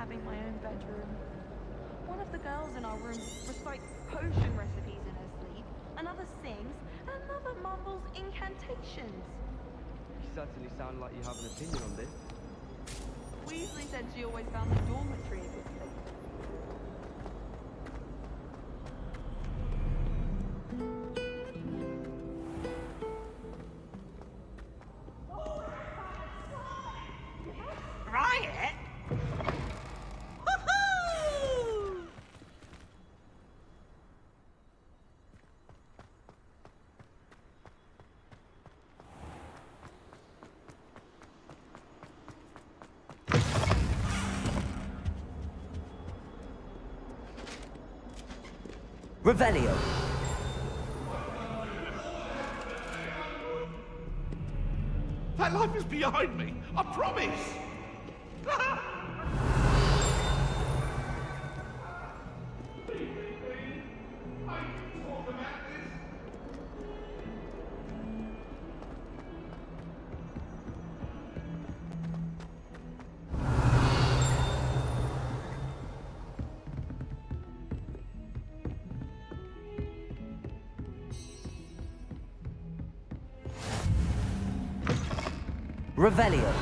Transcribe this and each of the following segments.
having my own bedroom. One of the girls in our room recites potion recipes in her sleep, another sings, and another mumbles incantations. You certainly sound like you have an opinion on this. Weasley said she always found the dormitory a good place. Riot? Woohoo! Revelio. That life is behind me, I promise! Revelio.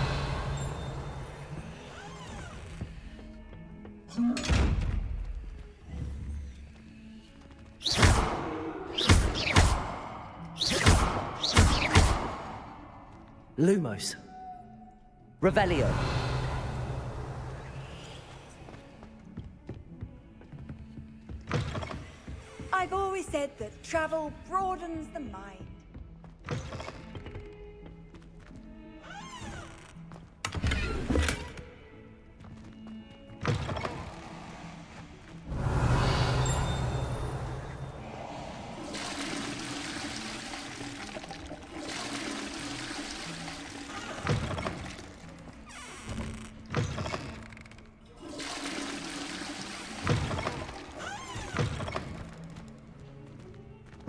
Lumos. Revelio. I've always said that travel broadens the mind.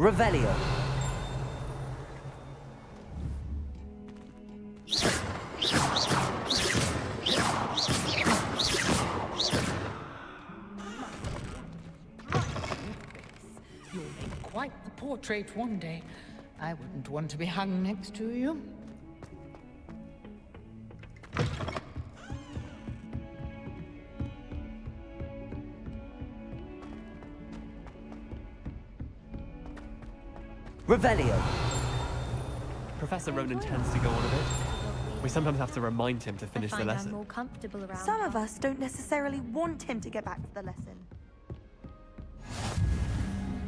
Revelio. You'll make quite the portrait one day. I wouldn't want to be hung next to you. Revelio. Professor Ronan tends to go on a bit. We sometimes have to remind him to finish the lesson. More comfortable around Some of us don't necessarily want him to get back to the lesson.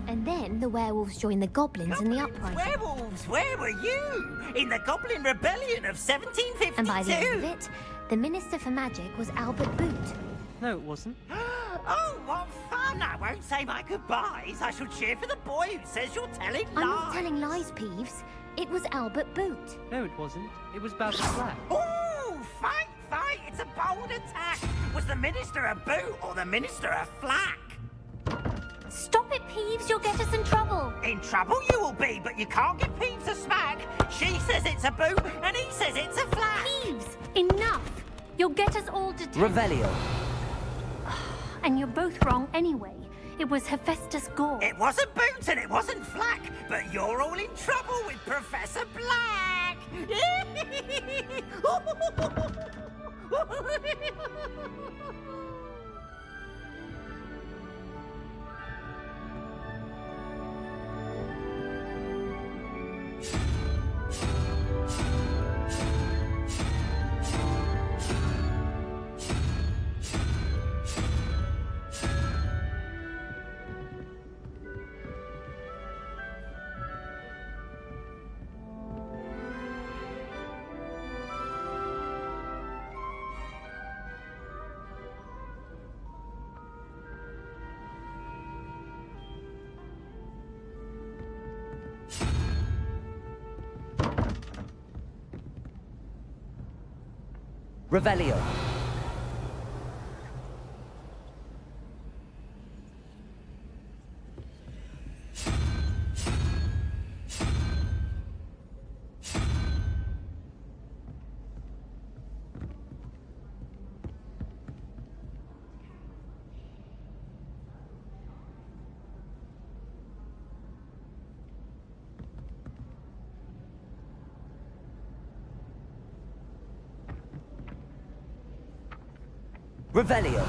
And then the werewolves join the goblins in the uprising. Werewolves, where were you? In the Goblin Rebellion of 1752? And by the end of it, the Minister for Magic was Albert Boot. No, it wasn't. Oh, what fun! I won't say my goodbyes. I shall cheer for the boy who says you're telling lies. I'm not telling lies, Peeves. It was Albert Boot. No, it wasn't. It was Basil Black. Ooh, fight, fight! It's a bold attack. Was the Minister a boot or the Minister a flack? Stop it, Peeves. You'll get us in trouble. In trouble you will be, but you can't give Peeves a smack. She says it's a boot, and he says it's a flack. Peeves, enough. You'll get us all detained. Revelio. And you're both wrong anyway. It was Hephaestus Gore. It wasn't boot and it wasn't flack, but you're all in trouble with Professor Black. Revelio. Revelio.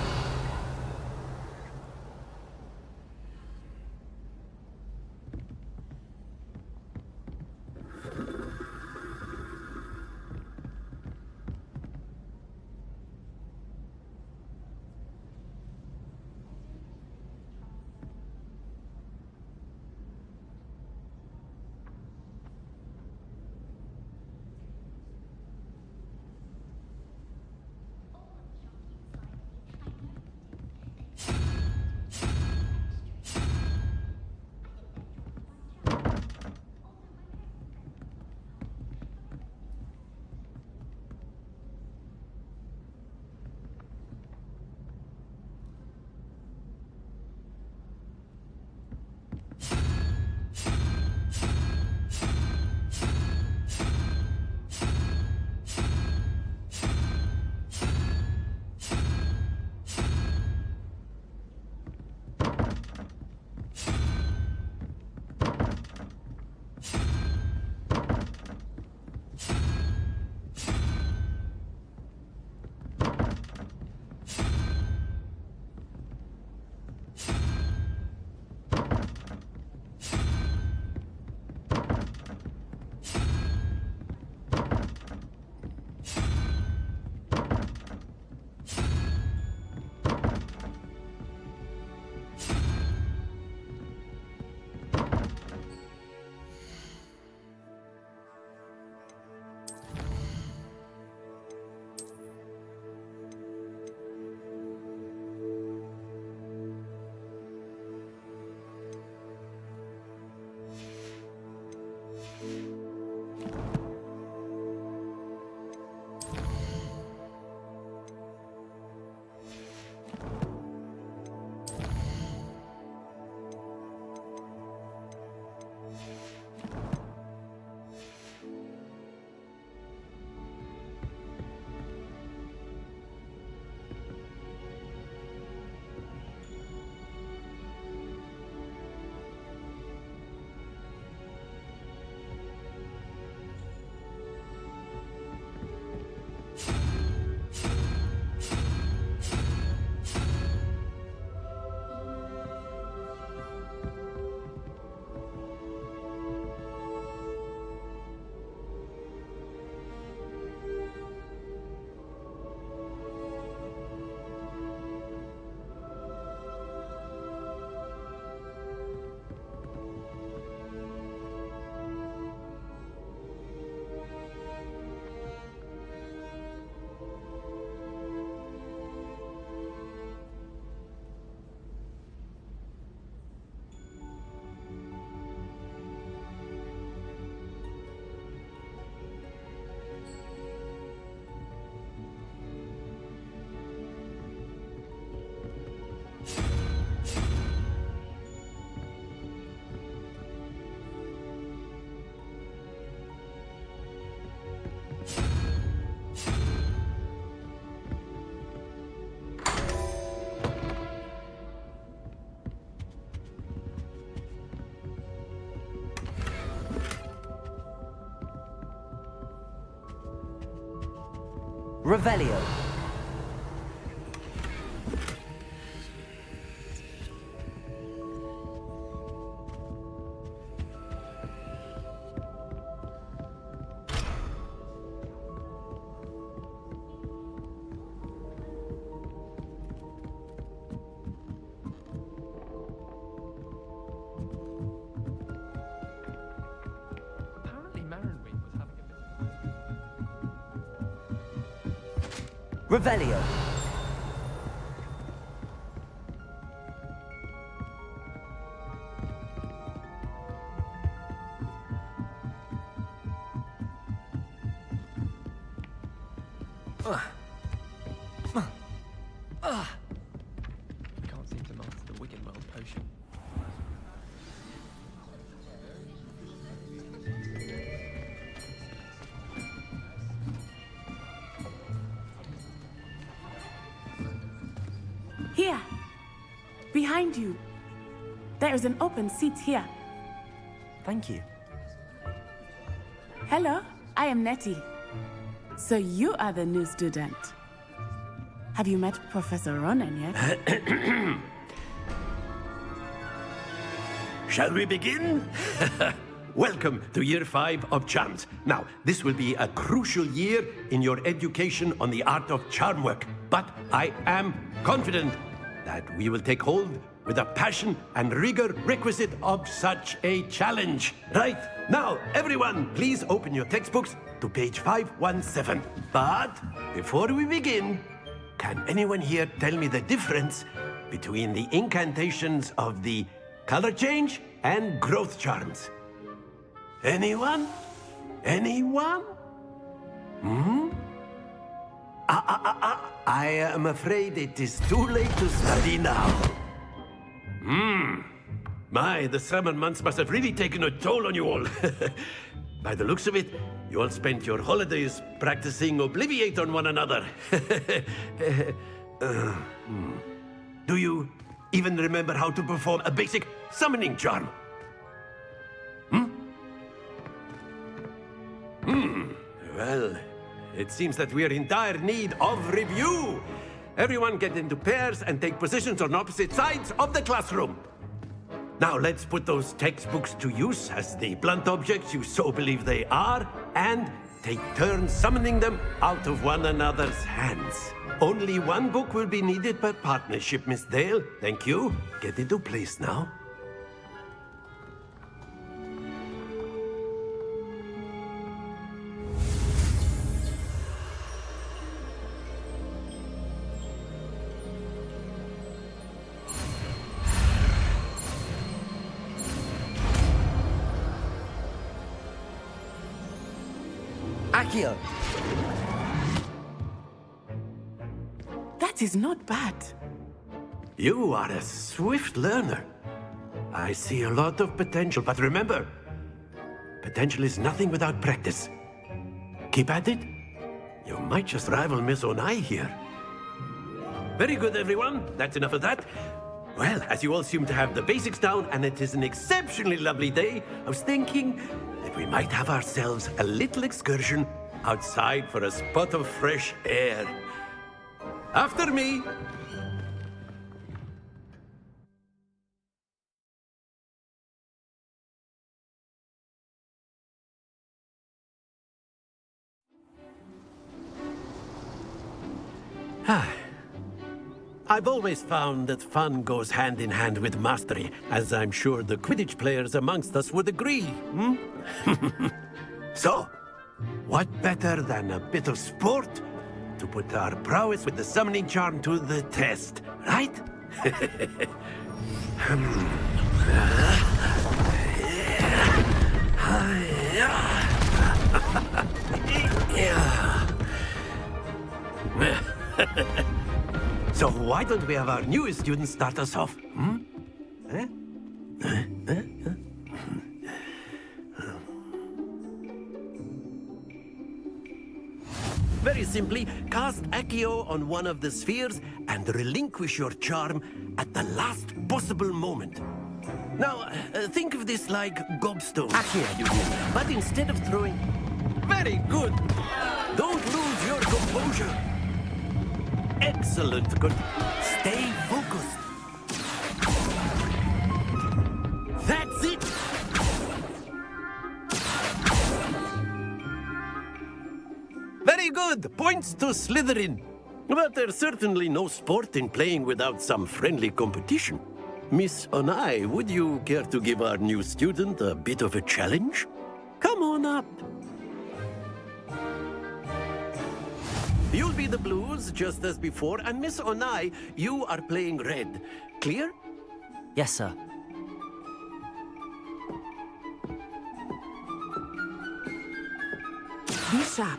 Revelio. Apparently Marinweed was having a bit. Revelio. Can't seem to master the Wiggenweld potion. Here, behind you. There is an open seat here. Thank you. Hello, I am Nettie. So you are the new student. Have you met Professor Ronan yet? Shall we begin? Welcome to Year 5 of Charms. Now, this will be a crucial year in your education on the art of charm work. But I am confident that we will take hold with the passion and rigor requisite of such a challenge. Right, now, everyone, please open your textbooks to page 517. But before we begin, can anyone here tell me the difference between the incantations of the color change and growth charms? Anyone? Anyone? I am afraid it is too late to study now. My, the summer months must have really taken a toll on you all. By the looks of it, you all spent your holidays practicing Obliviate on one another. Do you even remember how to perform a basic summoning charm? Well, it seems that we are in dire need of review. Everyone get into pairs and take positions on opposite sides of the classroom. Now let's put those textbooks to use as the blunt objects you so believe they are, and take turns summoning them out of one another's hands. Only one book will be needed per partnership, Miss Dale. Thank you. Get into place now. Accio! That is not bad. You are a swift learner. I see a lot of potential, but remember, potential is nothing without practice. Keep at it. You might just rival Miss Onai here. Very good, everyone. That's enough of that. Well, as you all seem to have the basics down, and it is an exceptionally lovely day, I was thinking that we might have ourselves a little excursion outside for a spot of fresh air. After me. I've always found that fun goes hand in hand with mastery, as I'm sure the Quidditch players amongst us would agree. So, what better than a bit of sport to put our prowess with the summoning charm to the test, right? So why don't we have our newest student start us off? Very simply, cast Accio on one of the spheres and relinquish your charm at the last possible moment. Now, think of this like gobstone. Accio, you mean. But instead of throwing... Very good! Don't lose your composure. Excellent. Good. Stay focused. That's it! Very good. Points to Slytherin. But there's certainly no sport in playing without some friendly competition. Miss Onai, would you care to give our new student a bit of a challenge? Come on up. You'll be the blues, just as before, and Miss Onai, you are playing red. Clear? Yes, sir. Be sharp.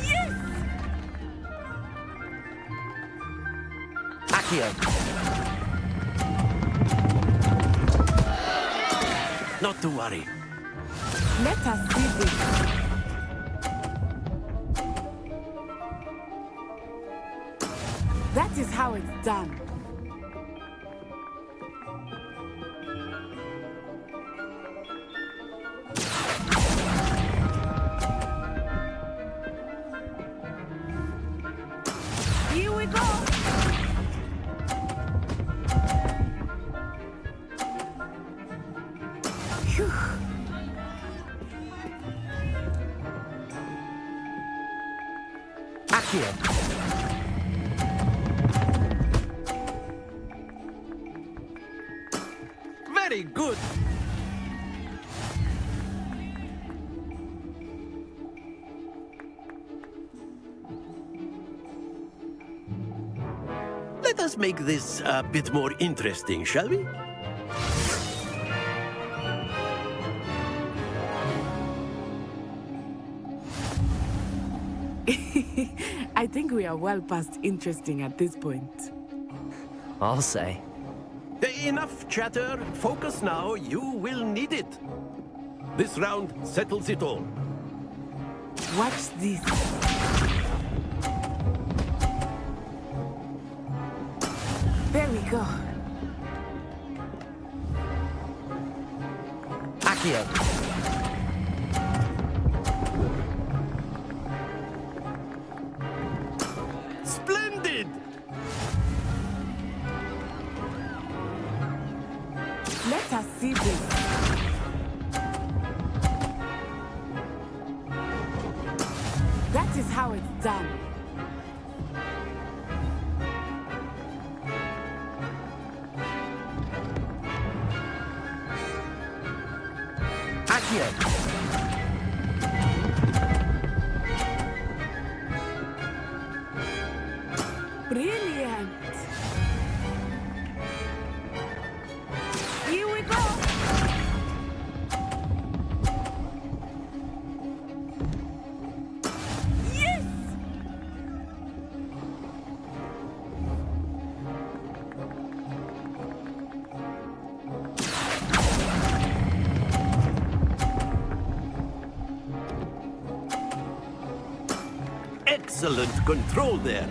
Yes! Accio! Not to worry. Let us see this. That is how it's done. Accio. Very good. Let us make this a bit more interesting, shall we? I think we are well past interesting at this point. I'll say. Enough chatter. Focus now. You will need it. This round settles it all. Watch this. There we go. Accio. Splendid! Let us see this. That is how it's done. Accio. Brilliant. Here we go. Yes! Excellent control there.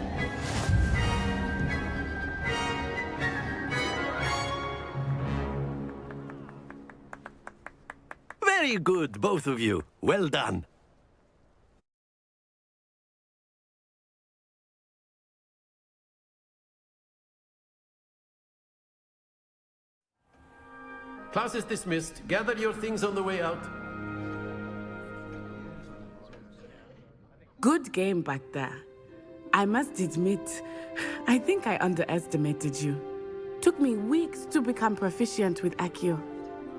Very good, both of you. Well done. Class is dismissed. Gather your things on the way out. Good game back there. I must admit, I think I underestimated you. Took me weeks to become proficient with Accio.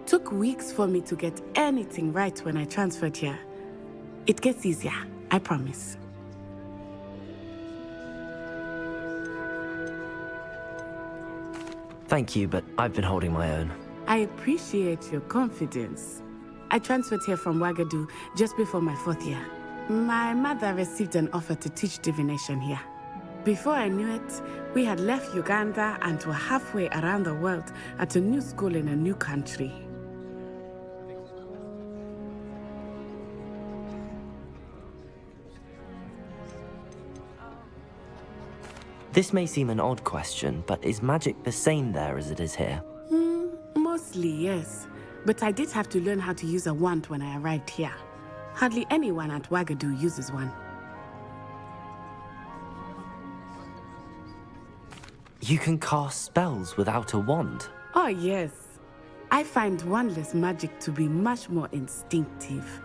Took weeks for me to get anything right when I transferred here. It gets easier, I promise. Thank you, but I've been holding my own. I appreciate your confidence. I transferred here from Wagadu just before my 4th year. My mother received an offer to teach divination here. Before I knew it, we had left Uganda and were halfway around the world at a new school in a new country. This may seem an odd question, but is magic the same there as it is here? Mostly, yes. But I did have to learn how to use a wand when I arrived here. Hardly anyone at Wagadu uses one. You can cast spells without a wand? Oh, yes. I find wandless magic to be much more instinctive.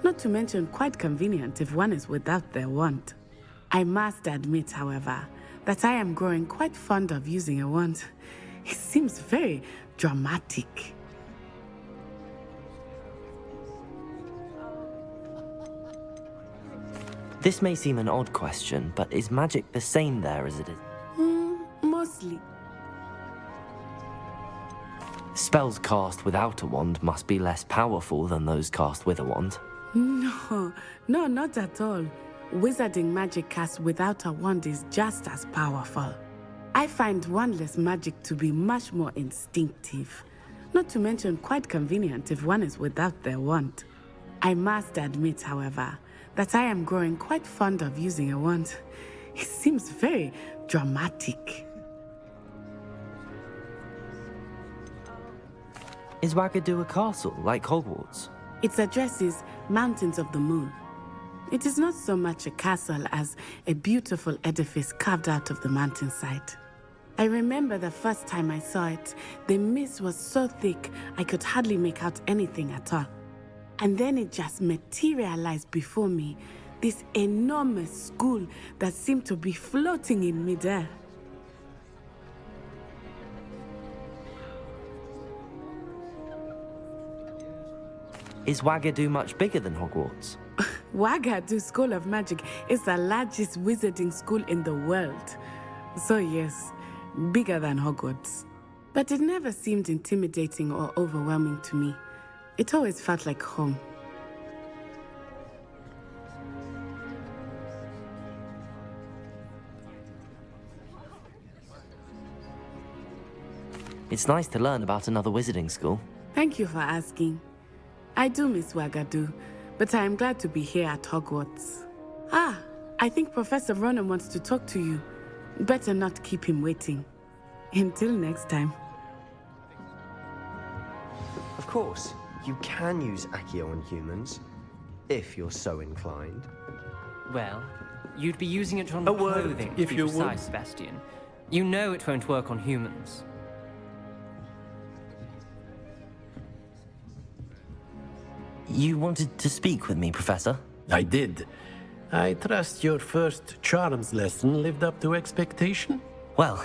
Not to mention quite convenient if one is without their wand. I must admit, however, that I am growing quite fond of using a wand. It seems very dramatic. This may seem an odd question, but is magic the same there as it is? Mostly. Spells cast without a wand must be less powerful than those cast with a wand. No, not at all. Wizarding magic cast without a wand is just as powerful. I find wandless magic to be much more instinctive. Not to mention quite convenient if one is without their wand. I must admit, however, that I am growing quite fond of using a wand. It seems very dramatic. Is Wagadu a castle, like Hogwarts? Its address is Mountains of the Moon. It is not so much a castle as a beautiful edifice carved out of the mountainside. I remember the first time I saw it, the mist was so thick I could hardly make out anything at all. And then it just materialized before me, this enormous school that seemed to be floating in midair. Is Wagadu much bigger than Hogwarts? Wagadu School of Magic is the largest wizarding school in the world. So yes, bigger than Hogwarts. But it never seemed intimidating or overwhelming to me. It always felt like home. It's nice to learn about another wizarding school. Thank you for asking. I do miss Wagadu, but I am glad to be here at Hogwarts. Ah, I think Professor Ronan wants to talk to you. Better not keep him waiting. Until next time. Of course, you can use Accio on humans, if you're so inclined. Well, you'd be using it on A word, clothing, if to be you precise, would. Sebastian. You know it won't work on humans. You wanted to speak with me, Professor? I did. I trust your first charms lesson lived up to expectation? Well,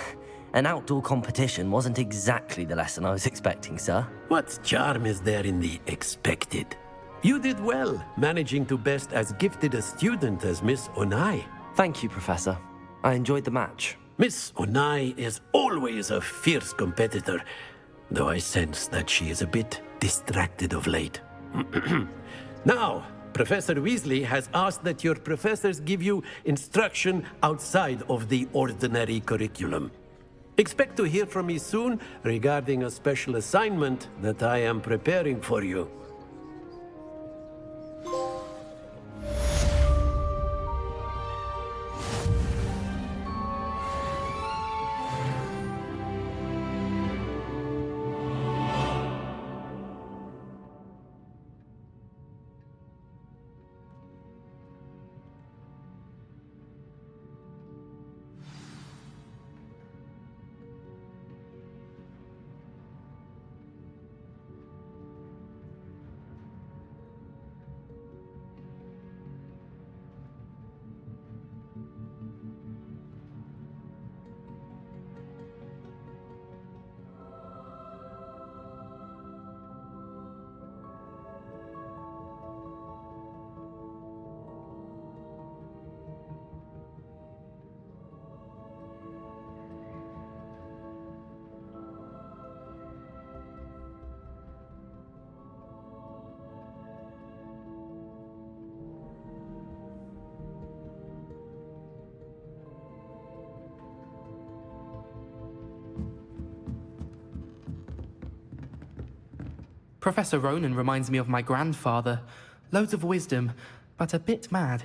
an outdoor competition wasn't exactly the lesson I was expecting, sir. What charm is there in the expected? You did well, managing to best as gifted a student as Miss Onai. Thank you, Professor. I enjoyed the match. Miss Onai is always a fierce competitor, though I sense that she is a bit distracted of late. Now, Professor Weasley has asked that your professors give you instruction outside of the ordinary curriculum. Expect to hear from me soon regarding a special assignment that I am preparing for you. Professor Ronan reminds me of my grandfather. Loads of wisdom, but a bit mad.